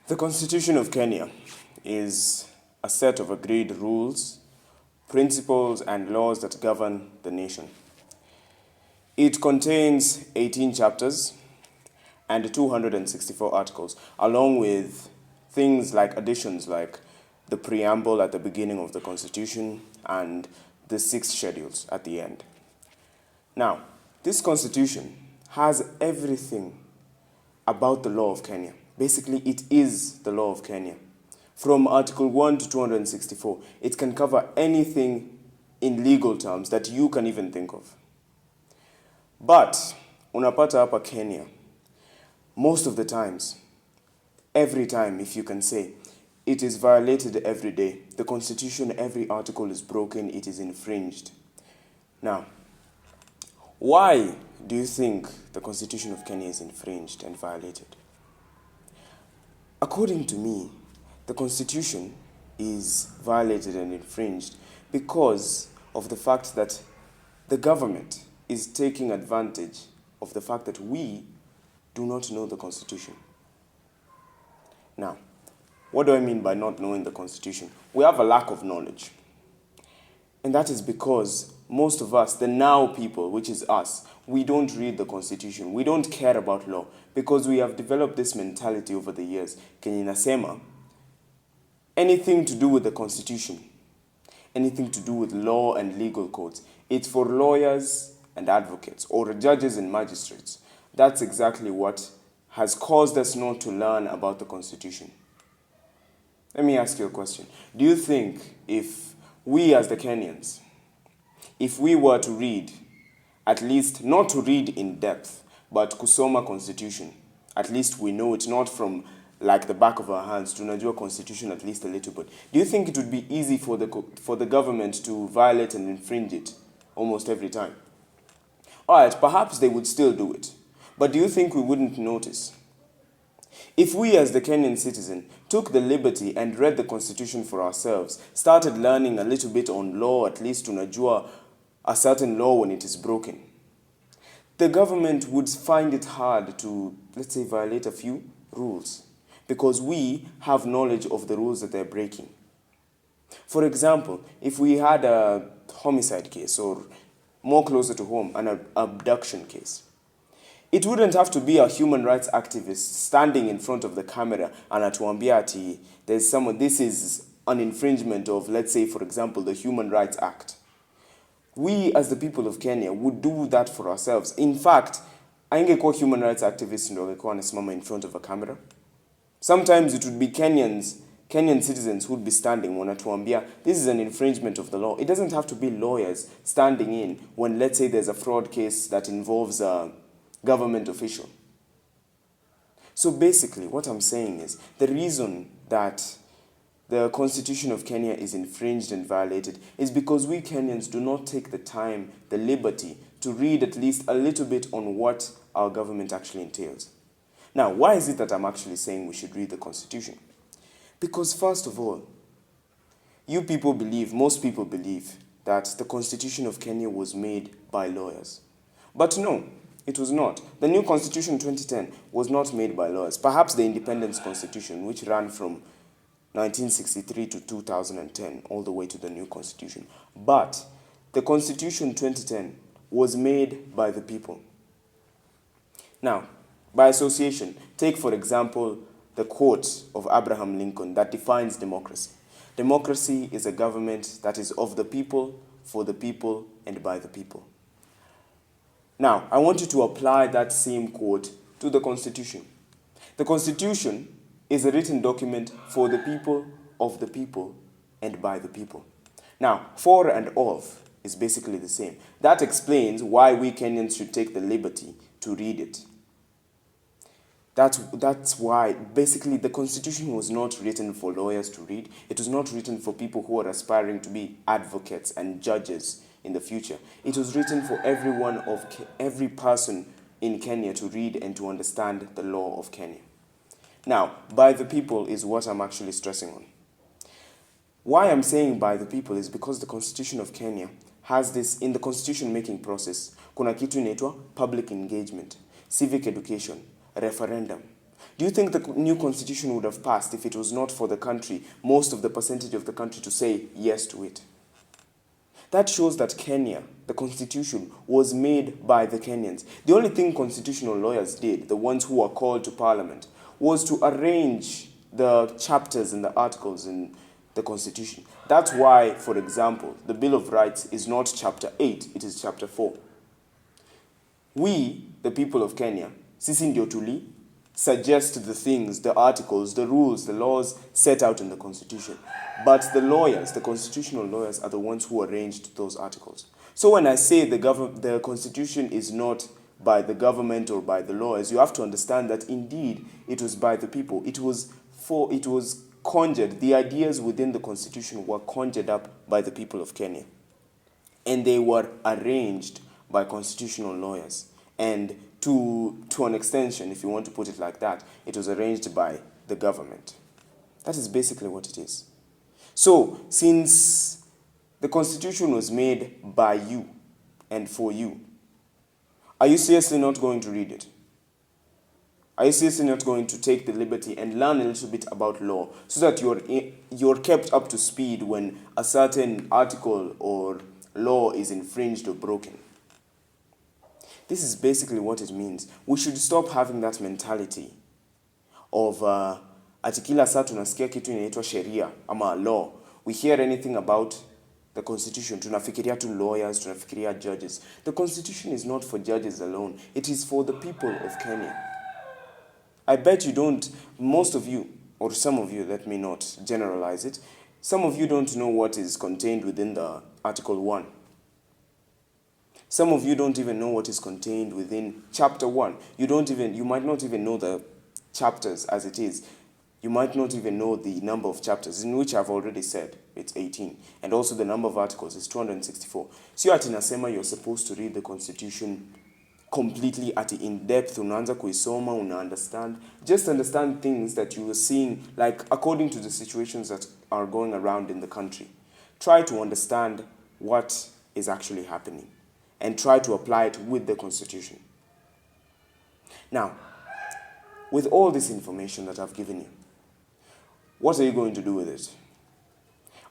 The Constitution of Kenya is a set of agreed rules, principles, and laws that govern the nation. It contains 18 chapters and 264 articles, along with things like additions like the preamble at the beginning of the Constitution and the 6 schedules at the end. Now, this Constitution has everything about the law of Kenya. Basically, it is the law of Kenya. From Article 1 to 264, it can cover anything in legal terms that you can even think of. But, unapata hapa Kenya, most of the times, every time, if you can say, it is violated every day. The Constitution, every article is broken, it is infringed. Now, why do you think the Constitution of Kenya is infringed and violated? According to me, the Constitution is violated and infringed because of the fact that the government is taking advantage of the fact that we do not know the Constitution. Now, what do I mean by not knowing the Constitution? We have a lack of knowledge. And that is because most of us, the now people, which is us, we don't read the Constitution. We don't care about law because we have developed this mentality over the years. Kenye inasema, anything to do with the Constitution, anything to do with law and legal codes, it's for lawyers and advocates or judges and magistrates. That's exactly what has caused us not to learn about the Constitution. Let me ask you a question. Do you think if we as the Kenyans, if we were to read, at least not to read in depth, but kusoma Constitution, at least we know it's not from like the back of our hands, tunajua Constitution at least a little bit. Do you think it would be easy for the government to violate and infringe it almost every time? Alright, perhaps they would still do it. But do you think we wouldn't notice? If we as the Kenyan citizen took the liberty and read the Constitution for ourselves, started learning a little bit on law, at least tunajua a certain law when it is broken, the government would find it hard to, let's say, violate a few rules because we have knowledge of the rules that they're breaking. For example, if we had a homicide case or more closer to home, an abduction case, it wouldn't have to be a human rights activist standing in front of the camera and atuambia ati there's someone, this is an infringement of, let's say, for example, the Human Rights Act. We, as the people of Kenya, would do that for ourselves. In fact, aingekuwa human rights activists ndio wangekuwa wanasimama in front of a camera. Sometimes it would be Kenyan citizens who would be standing wanatuambia, this is an infringement of the law. It doesn't have to be lawyers standing in when, let's say, there's a fraud case that involves a government official. So basically, what I'm saying is, the reason that the Constitution of Kenya is infringed and violated is because we Kenyans do not take the time, the liberty, to read at least a little bit on what our government actually entails. Now, why is it that I'm actually saying we should read the Constitution? Because first of all, most people believe that the Constitution of Kenya was made by lawyers. But no, it was not. The new Constitution 2010 was not made by lawyers. Perhaps the Independence Constitution, which ran from 1963 to 2010, all the way to the new Constitution. But the Constitution 2010 was made by the people. Now, by association, take for example the quote of Abraham Lincoln that defines democracy. Democracy is a government that is of the people, for the people, and by the people. Now, I want you to apply that same quote to the Constitution. The Constitution is a written document for the people, of the people, and by the people. Now, for and of is basically the same. That explains why we Kenyans should take the liberty to read it. That's why, basically, the Constitution was not written for lawyers to read. It was not written for people who are aspiring to be advocates and judges in the future. It was written for every person in Kenya to read and to understand the law of Kenya. Now, by the people is what I'm actually stressing on. Why I'm saying by the people is because the Constitution of Kenya has this, in the constitution making process, kuna kitu inaitwa public engagement, civic education, referendum. Do you think the new constitution would have passed if it was not for the country, most of the percentage of the country, to say yes to it? That shows that Kenya, the constitution, was made by the Kenyans. The only thing constitutional lawyers did, the ones who were called to parliament, was to arrange the chapters and the articles in the constitution. That's why, for example, the Bill of Rights is not chapter 8, it is chapter 4. We, the people of Kenya, sisi ndio suggest the things, the articles, the rules, the laws set out in the constitution. But the lawyers, the constitutional lawyers, are the ones who arranged those articles. So when I say the constitution is not by the government or by the lawyers, you have to understand that indeed it was by the people. It was conjured, the ideas within the constitution were conjured up by the people of Kenya. And they were arranged by constitutional lawyers. And to an extension, if you want to put it like that, it was arranged by the government. That is basically what it is. So, since the constitution was made by you and for you, are you seriously not going to read it? Are you seriously not going to take the liberty and learn a little bit about law so that you're kept up to speed when a certain article or law is infringed or broken? This is basically what it means. We should stop having that mentality of ati kila saa tunasikia kitu inaitwa sheria ama law. We hear anything about the constitution, tunafikiria tu lawyers, tunafikiria judges. The constitution is not for judges alone. It is for the people of Kenya. I bet you don't, most of you, or some of you, let me not generalize it, some of you don't know what is contained within the Article 1. Some of you don't even know what is contained within Chapter 1. You might not even know the chapters as it is. You might not even know the number of chapters, in which I've already said it's 18. And also the number of articles is 264. So ati nasema you're supposed to read the Constitution completely in depth, unaanza kuisoma, understand. Just understand things that you are seeing, like according to the situations that are going around in the country. Try to understand what is actually happening and try to apply it with the Constitution. Now, with all this information that I've given you, what are you going to do with it?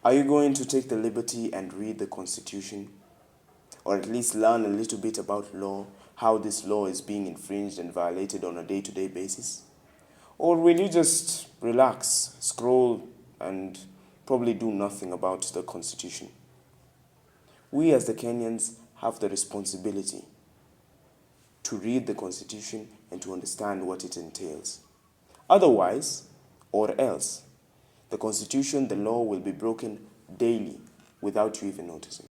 Are you going to take the liberty and read the Constitution? Or at least learn a little bit about law, how this law is being infringed and violated on a day-to-day basis? Or will you just relax, scroll, and probably do nothing about the Constitution? We as the Kenyans have the responsibility to read the Constitution and to understand what it entails. Otherwise, or else, the Constitution, the law will be broken daily without you even noticing.